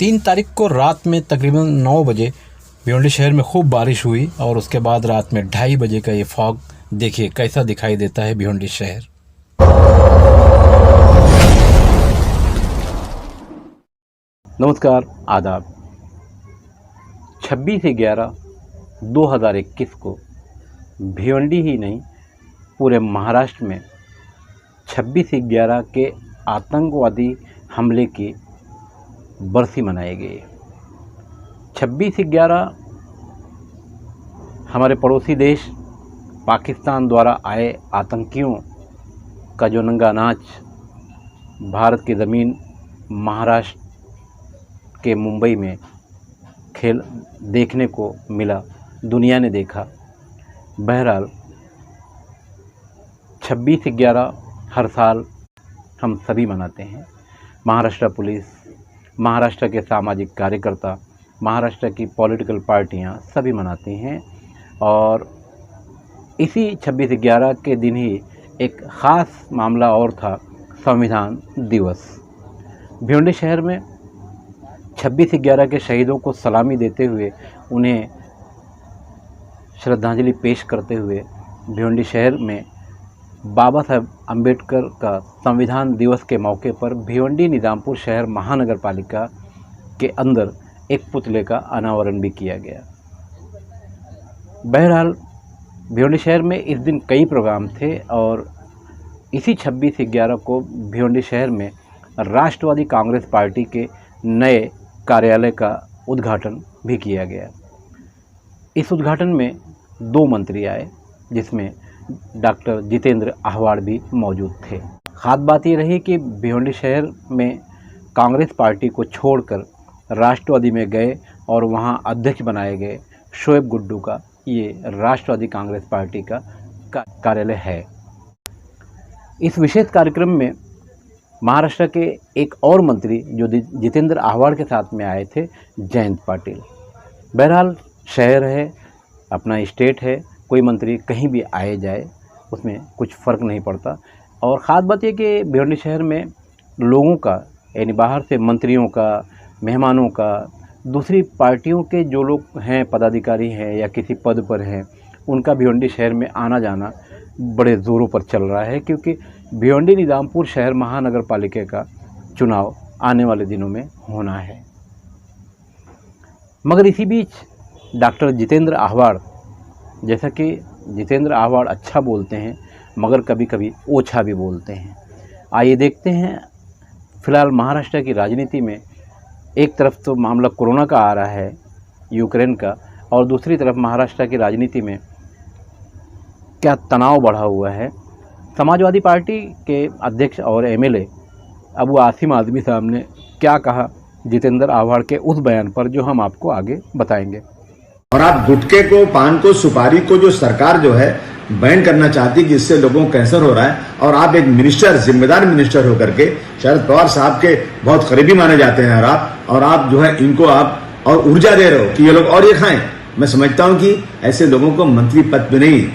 3 तारीख को रात में तकरीबन 9 बजे भिवंडी शहर में खूब बारिश हुई और उसके बाद रात में 2:30 बजे का ये फॉग देखिए कैसा दिखाई देता है भिवंडी शहर। नमस्कार, आदाब। 26/11/2021 को भिवंडी ही नहीं पूरे महाराष्ट्र में 26/11 के आतंकवादी हमले की बरसी मनाई गई। 26/11 हमारे पड़ोसी देश पाकिस्तान द्वारा आए आतंकियों का जो नंगा नाच भारत की ज़मीन महाराष्ट्र के मुंबई में खेल देखने को मिला, दुनिया ने देखा। बहरहाल 26/11 हर साल हम सभी मनाते हैं। महाराष्ट्र पुलिस, महाराष्ट्र के सामाजिक कार्यकर्ता, महाराष्ट्र की पॉलिटिकल पार्टियां सभी मनाती हैं। और इसी 26/11 के दिन ही एक ख़ास मामला और था, संविधान दिवस। भिवंडी शहर में 26/11 के शहीदों को सलामी देते हुए, उन्हें श्रद्धांजलि पेश करते हुए भिवंडी शहर में बाबा साहब अम्बेडकर का संविधान दिवस के मौके पर भिवंडी निजामपुर शहर महानगर पालिका के अंदर एक पुतले का अनावरण भी किया गया। बहरहाल भिवंडी शहर में इस दिन कई प्रोग्राम थे और इसी 26/11 को भिवंडी शहर में राष्ट्रवादी कांग्रेस पार्टी के नए कार्यालय का उद्घाटन भी किया गया। इस उद्घाटन में 2 मंत्री आए, जिसमें डॉक्टर जितेंद्र आह्वाड़ भी मौजूद थे। ख़ास बात ये रही कि भिवंडी शहर में कांग्रेस पार्टी को छोड़कर राष्ट्रवादी में गए और वहाँ अध्यक्ष बनाए गए शोएब गुड्डू का ये राष्ट्रवादी कांग्रेस पार्टी का कार्यालय है। इस विशेष कार्यक्रम में महाराष्ट्र के एक और मंत्री जो जितेंद्र आह्वाड़ के साथ में आए थे, जयंत पाटिल। बहरहाल शहर है, अपना स्टेट है, कोई मंत्री कहीं भी आए जाए उसमें कुछ फ़र्क नहीं पड़ता। और ख़ास बात यह कि भिवंडी शहर में लोगों का, यानी बाहर से मंत्रियों का, मेहमानों का, दूसरी पार्टियों के जो लोग हैं, पदाधिकारी हैं या किसी पद पर हैं, उनका भिवंडी शहर में आना जाना बड़े ज़ोरों पर चल रहा है, क्योंकि भिवंडी निजामपुर शहर महानगर पालिका का चुनाव आने वाले दिनों में होना है। मगर इसी बीच डॉक्टर जितेंद्र आह्वाड़, जैसा कि जितेंद्र आह्वाड़ अच्छा बोलते हैं मगर कभी कभी ओछा भी बोलते हैं। आइए देखते हैं फ़िलहाल महाराष्ट्र की राजनीति में एक तरफ तो मामला कोरोना का आ रहा है, यूक्रेन का, और दूसरी तरफ महाराष्ट्र की राजनीति में क्या तनाव बढ़ा हुआ है। समाजवादी पार्टी के अध्यक्ष और एमएलए अबू आसिम आज़मी साहब ने क्या कहा जितेंद्र आह्वाड़ के उस बयान पर, जो हम आपको आगे बताएंगे। और आप गुटखे को, पान को, सुपारी को जो सरकार जो है बैन करना चाहती है, जिससे लोगों को कैंसर हो रहा है, और आप एक मिनिस्टर, जिम्मेदार मिनिस्टर होकर के शरद पवार साहब के बहुत करीबी माने जाते हैं और आप जो है इनको आप और ऊर्जा दे रहे हो कि ये लोग और ये खाएं। मैं समझता हूं कि ऐसे लोगों को मंत्री पद पे नहीं,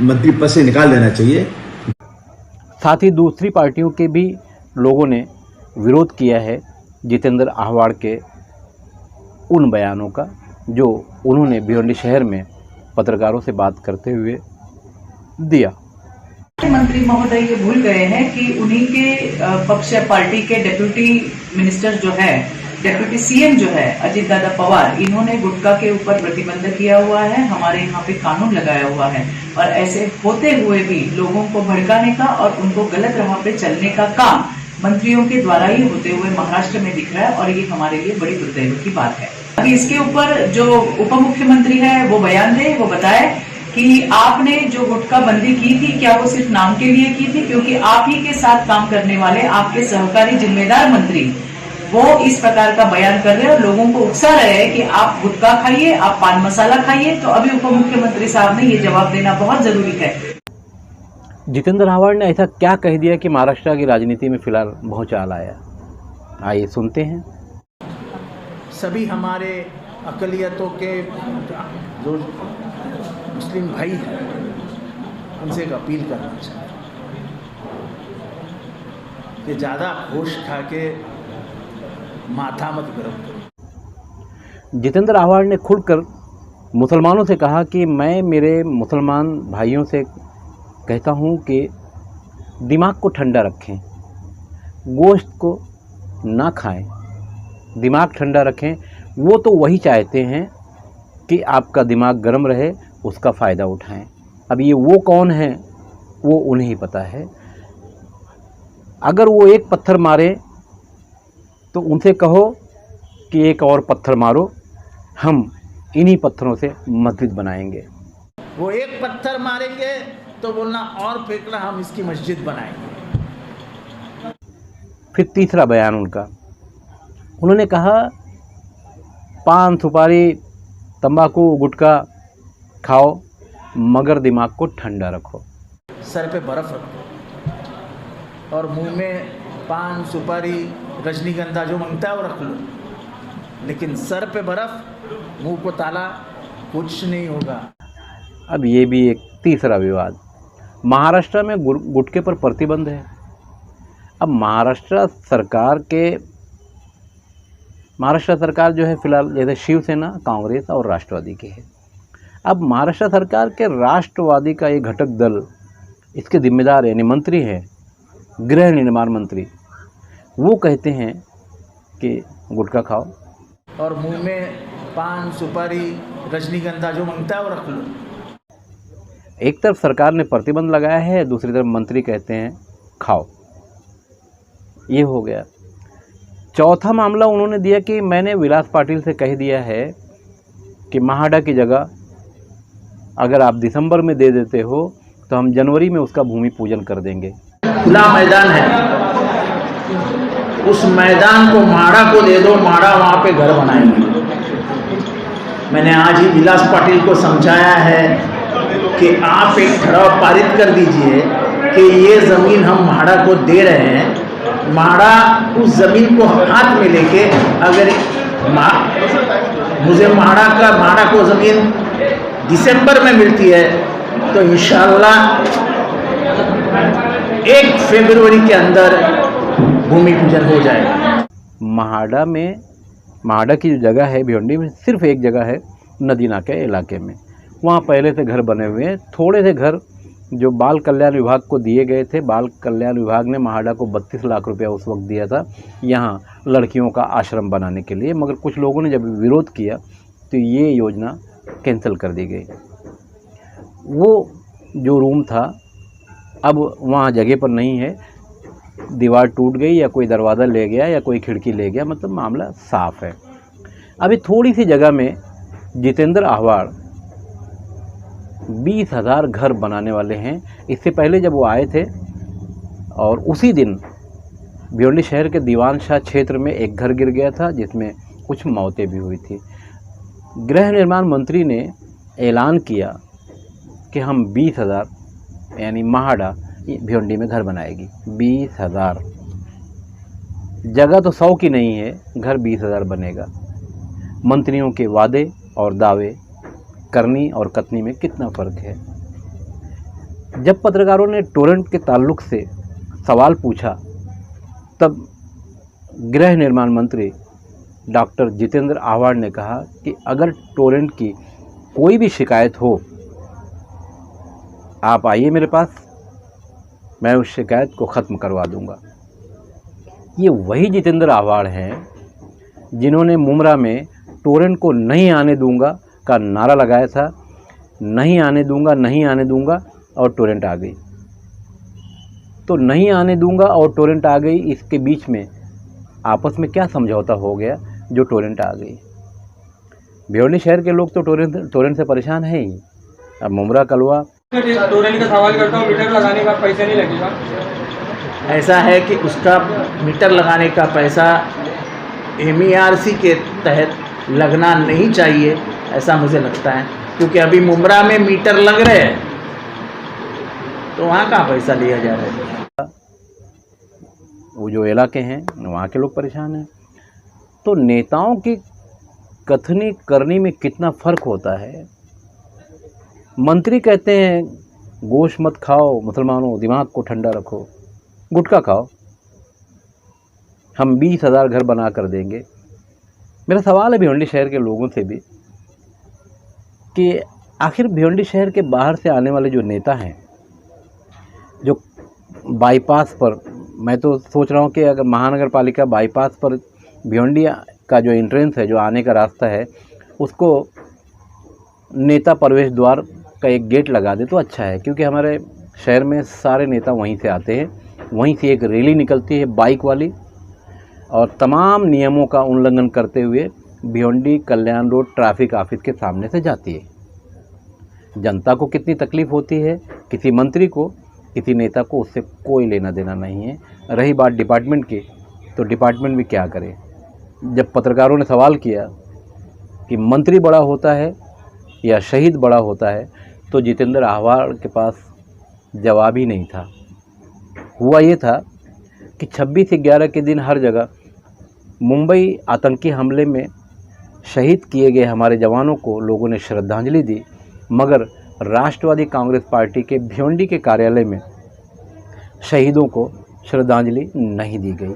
मंत्री पद से निकाल देना चाहिए। साथ ही दूसरी पार्टियों के भी लोगों ने विरोध किया है जितेंद्र आह्वाड़ के उन बयानों का जो उन्होंने भिवंडी शहर में पत्रकारों से बात करते हुए दिया। मंत्री महोदय ये भूल गए हैं कि उन्हीं के पक्ष पार्टी के डिप्टी मिनिस्टर जो है, डिप्टी सीएम जो है अजीत दादा पवार, इन्होंने गुटखा के ऊपर प्रतिबंध किया हुआ है, हमारे यहाँ पे कानून लगाया हुआ है। और ऐसे होते हुए भी लोगों को भड़काने का और उनको गलत राह पे चलने का काम मंत्रियों के द्वारा ही होते हुए महाराष्ट्र में दिख रहा है, और ये हमारे लिए बड़ी दुर्दैव की बात है। अभी इसके ऊपर जो उप मुख्यमंत्री है वो बयान दे, वो बताए कि आपने जो गुटखा बंदी की थी, क्या वो सिर्फ नाम के लिए की थी? क्योंकि आप ही के साथ काम करने वाले आपके सहकारी जिम्मेदार मंत्री वो इस प्रकार का बयान कर रहे हैं और लोगों को उकसा रहे हैं कि आप गुटखा खाइए, आप पान मसाला खाइए। तो अभी उप मुख्यमंत्री साहब ने ये जवाब देना बहुत जरूरी है। जितेंद्र आह्वाड़ ने ऐसा क्या कह दिया कि महाराष्ट्र की राजनीति में फिलहाल भूचाल आया? आइए सुनते हैं। सभी हमारे अक़लियतों के जो मुस्लिम भाई हैं उनसे एक अपील करना चाहता हूँ कि ज़्यादा होश खा के माथा मत गरम करो। जितेंद्र आह्वान ने खुलकर मुसलमानों से कहा कि मैं मेरे मुसलमान भाइयों से कहता हूँ कि दिमाग को ठंडा रखें, गोश्त को ना खाएं, दिमाग ठंडा रखें। वो तो वही चाहते हैं कि आपका दिमाग गर्म रहे, उसका फ़ायदा उठाएं। अब ये वो कौन है, वो उन्हें ही पता है। अगर वो एक पत्थर मारे तो उनसे कहो कि एक और पत्थर मारो, हम इन्हीं पत्थरों से मस्जिद बनाएंगे। वो एक पत्थर मारेंगे तो बोलना और फेंकना, हम इसकी मस्जिद बनाएंगे। फिर तीसरा बयान उनका, उन्होंने कहा पान, सुपारी, तंबाकू, गुटखा खाओ मगर दिमाग को ठंडा रखो। सर पे बर्फ रखो और मुंह में पान, सुपारी, रजनीगंधा जो मांगता है वो रख लो, लेकिन सर पे बर्फ, मुंह को ताला, कुछ नहीं होगा। अब ये भी एक तीसरा विवाद, महाराष्ट्र में गुटखे पर प्रतिबंध है। अब महाराष्ट्र सरकार जो है फिलहाल जैसे शिवसेना, कांग्रेस और राष्ट्रवादी की है। अब महाराष्ट्र सरकार के राष्ट्रवादी का एक घटक दल, इसके जिम्मेदार यानी मंत्री हैं गृह निर्माण मंत्री, वो कहते हैं कि गुटखा खाओ और मुंह में पान, सुपारी, रजनीगंधा जो मांगता है वो रख लो। एक तरफ सरकार ने प्रतिबंध लगाया है, दूसरी तरफ मंत्री कहते हैं खाओ। ये हो गया। चौथा मामला उन्होंने दिया कि मैंने विलास पाटिल से कह दिया है कि महाडा की जगह अगर आप दिसंबर में दे देते हो तो हम जनवरी में उसका भूमि पूजन कर देंगे। खुला मैदान है, उस मैदान को माड़ा को दे दो, माड़ा वहाँ पे घर बनाएंगे। मैंने आज ही विलास पाटिल को समझाया है कि आप एक ठराव पारित कर दीजिए कि ये ज़मीन हम माड़ा को दे रहे हैं। माड़ा उस ज़मीन को हाथ में लेके, अगर मुझे माड़ा को ज़मीन दिसंबर में मिलती है तो इंशाअल्लाह 1 फरवरी के अंदर भूमि पूजन हो जाएगा। महाडा की जो जगह है भिवंडी में, सिर्फ एक जगह है नदी नाके इलाके में, वहाँ पहले से घर बने हुए हैं। थोड़े से घर जो बाल कल्याण विभाग को दिए गए थे, बाल कल्याण विभाग ने महाडा को 32 लाख रुपया उस वक्त दिया था यहाँ लड़कियों का आश्रम बनाने के लिए, मगर कुछ लोगों ने जब विरोध किया तो ये योजना कैंसिल कर दी गई। वो जो रूम था अब वहाँ जगह पर नहीं है, दीवार टूट गई या कोई दरवाज़ा ले गया या कोई खिड़की ले गया, मतलब मामला साफ़ है। अभी थोड़ी सी जगह में जितेंद्र आह्वान 20,000 घर बनाने वाले हैं। इससे पहले जब वो आए थे और उसी दिन भिवंडी शहर के दीवान शाह क्षेत्र में एक घर गिर गया था जिसमें कुछ मौतें भी हुई थी। गृह निर्माण मंत्री ने ऐलान किया कि हम 20,000 यानी महाडा भिवंडी में घर बनाएगी। 20,000 जगह तो 100 की नहीं है, घर 20,000 बनेगा। मंत्रियों के वादे और दावे, करनी और कथनी में कितना फ़र्क है। जब पत्रकारों ने टोरेंट के ताल्लुक से सवाल पूछा तब गृह निर्माण मंत्री डॉक्टर जितेंद्र आह्वान ने कहा कि अगर टोरेंट की कोई भी शिकायत हो आप आइए मेरे पास, मैं उस शिकायत को ख़त्म करवा दूंगा। ये वही जितेंद्र आह्वान हैं जिन्होंने मुमरा में टोरेंट को नहीं आने दूंगा का नारा लगाया था। नहीं आने दूंगा, नहीं आने दूंगा, और टोरेंट आ गई। तो नहीं आने दूंगा और टोरेंट आ गई, इसके बीच में आपस में क्या समझौता हो गया जो टोरेंट आ गई। भिवंडी शहर के लोग तो टोरेंट से परेशान हैं ही। अब मुमरा कलवा टोरेंट का सवाल करता हूँ, मीटर लगाने का पैसा नहीं लगेगा? ऐसा है कि उसका मीटर लगाने का पैसा MERC के तहत लगना नहीं चाहिए, ऐसा मुझे लगता है, क्योंकि अभी मुमरा में मीटर लग रहे हैं तो वहाँ का पैसा लिया जा रहा है। वो जो इलाके हैं वहाँ के लोग परेशान हैं। तो नेताओं की कथनी करनी में कितना फ़र्क होता है। मंत्री कहते हैं गोश्त मत खाओ मुसलमानों, दिमाग को ठंडा रखो, गुटखा खाओ। हम 20,000 घर बना कर देंगे। मेरा सवाल है भिवंडी शहर के लोगों से भी कि आखिर भिवंडी शहर के बाहर से आने वाले जो नेता हैं, जो बाईपास पर, मैं तो सोच रहा हूँ कि अगर महानगर पालिका बाईपास पर भिवंडी का जो एंट्रेंस है, जो आने का रास्ता है, उसको नेता प्रवेश द्वार का एक गेट लगा दे तो अच्छा है, क्योंकि हमारे शहर में सारे नेता वहीं से आते हैं। वहीं से एक रैली निकलती है बाइक वाली और तमाम नियमों का उल्लंघन करते हुए Bhiwandi Kalyan road traffic office के सामने से जाती है। जनता को कितनी तकलीफ़ होती है, किसी मंत्री को, किसी नेता को उससे कोई लेना देना नहीं है। रही बात डिपार्टमेंट की, तो डिपार्टमेंट भी क्या करे। जब पत्रकारों ने सवाल किया कि मंत्री बड़ा होता है या शहीद बड़ा होता है, तो जितेंद्र आह्वान के पास जवाब ही नहीं था। हुआ ये था कि 26/11 के दिन हर जगह मुंबई आतंकी हमले में शहीद किए गए हमारे जवानों को लोगों ने श्रद्धांजलि दी, मगर राष्ट्रवादी कांग्रेस पार्टी के भिवंडी के कार्यालय में शहीदों को श्रद्धांजलि नहीं दी गई।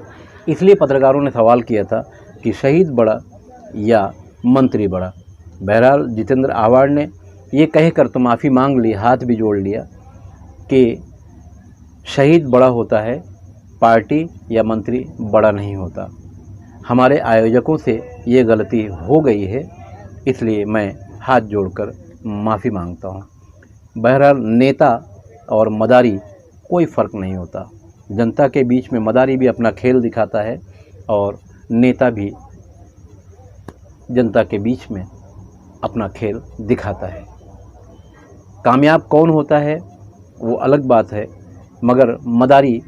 इसलिए पत्रकारों ने सवाल किया था कि शहीद बड़ा या मंत्री बड़ा। बहरहाल जितेंद्र आह्वान ने ये कहकर तो माफ़ी मांग ली, हाथ भी जोड़ लिया कि शहीद बड़ा होता है, पार्टी या मंत्री बड़ा नहीं होता। हमारे आयोजकों से ये गलती हो गई है, इसलिए मैं हाथ जोड़कर माफ़ी मांगता हूँ। बहरहाल नेता और मदारी कोई फ़र्क नहीं होता। जनता के बीच में मदारी भी अपना खेल दिखाता है और नेता भी जनता के बीच में अपना खेल दिखाता है। कामयाब कौन होता है वो अलग बात है, मगर मदारी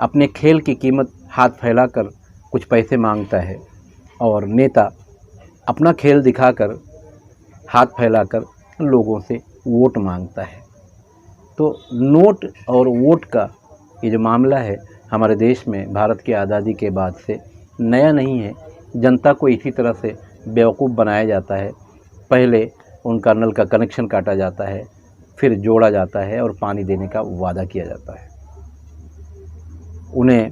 अपने खेल की कीमत हाथ फैलाकर कुछ पैसे मांगता है और नेता अपना खेल दिखाकर हाथ फैलाकर लोगों से वोट मांगता है। तो नोट और वोट का ये जो मामला है हमारे देश में भारत की आज़ादी के बाद से नया नहीं है। जनता को इसी तरह से बेवकूफ़ बनाया जाता है। पहले उनका नल का कनेक्शन काटा जाता है, फिर जोड़ा जाता है और पानी देने का वादा किया जाता है। उन्हें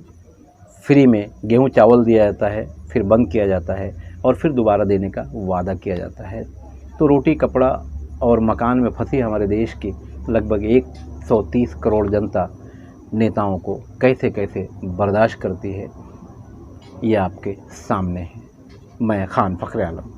फ्री में गेहूं चावल दिया जाता है, फिर बंद किया जाता है और फिर दोबारा देने का वादा किया जाता है। तो रोटी कपड़ा और मकान में फंसी हमारे देश की लगभग 130 करोड़ जनता नेताओं को कैसे कैसे बर्दाश्त करती है, ये आपके सामने है। मैं खान फ़ख्र आलम।